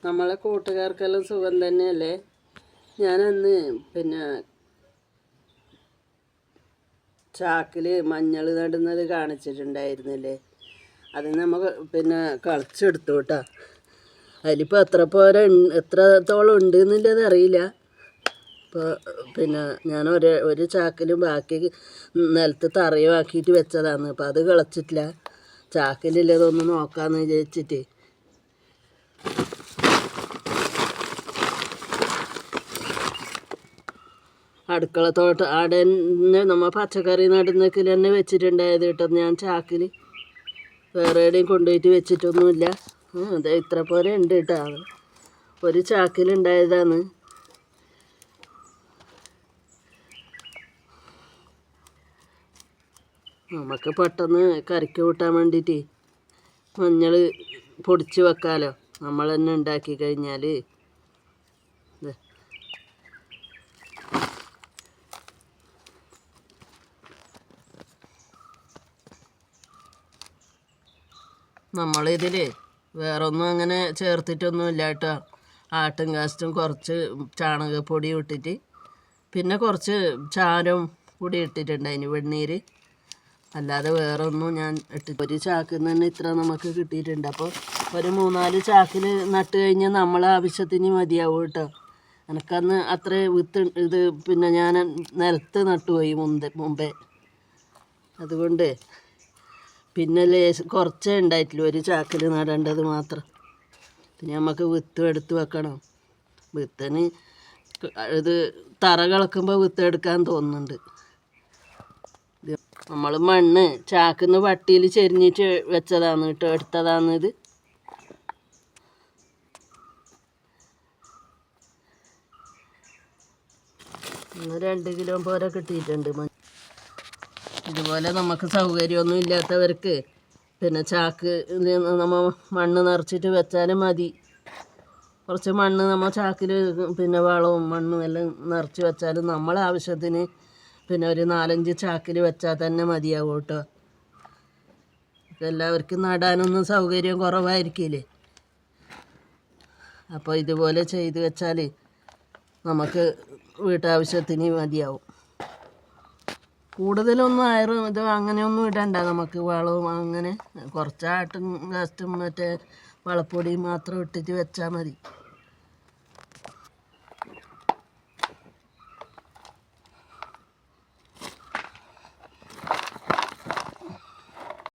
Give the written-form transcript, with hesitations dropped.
നമ്മളെ കൂട്ടുകാർക്കെല്ലാം സുഖം തന്നെയല്ലേ? ഞാനന്ന് ചാക്കിൽ മഞ്ഞൾ നടുന്നത് കാണിച്ചിട്ടുണ്ടായിരുന്നില്ലേ? അത് നമ്മൾ കളച്ചെടുത്തു കേട്ടോ. അതിലിപ്പോൾ എത്രത്തോളം ഉണ്ട് എന്നുള്ളത് അറിയില്ല. ഇപ്പോൾ ഞാൻ ഒരു ചാക്കിൽ ബാക്കി നിലത്ത് തറയുമാക്കിയിട്ട് വെച്ചതാണ്. അപ്പോൾ അത് കളച്ചിട്ടില്ല. ചാക്കിലുള്ളതൊന്ന് നോക്കാമെന്ന് വിചാരിച്ചിട്ട് അടുക്കളത്തോട്ടം അവിടെ തന്നെ നമ്മൾ പച്ചക്കറി നടുന്നതിൽ തന്നെ വെച്ചിട്ടുണ്ടായത് കേട്ടോ. ഞാൻ ചാക്കിൽ വേറെ എവിടെയും കൊണ്ടുപോയിട്ട് വെച്ചിട്ടൊന്നുമില്ല. അതെ ഇത്ര പോലെ ഉണ്ട് കേട്ടോ. ഒരു ചാക്കിലുണ്ടായതാണ്. നമുക്ക് പെട്ടെന്ന് കറിക്ക് കൂട്ടാൻ വേണ്ടിയിട്ട് മഞ്ഞൾ പൊടിച്ച് വെക്കാമല്ലോ, നമ്മൾ തന്നെ ഉണ്ടാക്കി കഴിഞ്ഞാൽ. നമ്മളിതിൽ വേറൊന്നും അങ്ങനെ ചേർത്തിട്ടൊന്നുമില്ല കേട്ടോ. ആട്ടും കാസ്റ്റും കുറച്ച് ചാണകപ്പൊടി ഇട്ടിട്ട് പിന്നെ കുറച്ച് ചാരം പൊടി ഇട്ടിട്ടുണ്ട്, അതിന് വെണ്ണീര്. അല്ലാതെ വേറെ ഒന്നും ഞാൻ ഇട്ടിട്ട് ഒരു ചാക്കിൽ നിന്ന് തന്നെ ഇത്ര നമുക്ക് കിട്ടിയിട്ടുണ്ട്. അപ്പോൾ ഒരു 3-4 ചാക്കിൽ നട്ട് കഴിഞ്ഞാൽ നമ്മളെ ആവശ്യത്തിന് മതിയാവും കേട്ടോ. എനിക്കന്ന് അത്ര ഇത് ഞാൻ നിലത്ത് നട്ടുപോയി മുമ്പേ. അതുകൊണ്ട് പിന്നെ കുറച്ചേ ഉണ്ടായിട്ടില്ല, ഒരു ചാക്കിൽ നടേണ്ടത് മാത്രം. പിന്നെ നമുക്ക് വിത്ത് എടുത്ത് വെക്കണം. വിത്തിന് ഇത് തറ കളക്കുമ്പോൾ വിത്ത് എടുക്കാൻ തോന്നുന്നുണ്ട്. നമ്മൾ മണ്ണ് ചാക്കിന്ന് വട്ടിയിൽ ചെരിഞ്ഞിട്ട് വെച്ചതാണ് കേട്ടോ, എടുത്തതാണ് ഇത്. ഇന്ന് 2 കിലോ പോലെ കിട്ടിയിട്ടുണ്ട്. ഇതുപോലെ നമുക്ക് സൗകര്യമൊന്നും ഇല്ലാത്തവർക്ക് ചാക്ക് നമ്മൾ മണ്ണ് നിറച്ചിട്ട് വെച്ചാലും മതി. കുറച്ച് മണ്ണ് നമ്മൾ ചാക്കിൽ വളവും മണ്ണും എല്ലാം നിറച്ച് വെച്ചാലും നമ്മളെ ആവശ്യത്തിന് ഒരു 4-5 ചാക്കിൽ വെച്ചാൽ തന്നെ മതിയാവും കേട്ടോ. എല്ലാവർക്കും നടാനൊന്നും സൗകര്യം കുറവായിരിക്കില്ലേ? അപ്പോൾ ഇതുപോലെ ചെയ്ത് വെച്ചാൽ നമുക്ക് വീട്ടാവശ്യത്തിന് മതിയാവും. കൂടുതലൊന്നും ഇത് അങ്ങനെയൊന്നും ഇടണ്ട. നമുക്ക് വളവും അങ്ങനെ കുറച്ച് ആട്ടും കാസ്റ്റും വളപ്പൊടിയും മാത്രം ഇട്ടിട്ട് വെച്ചാൽ മതി.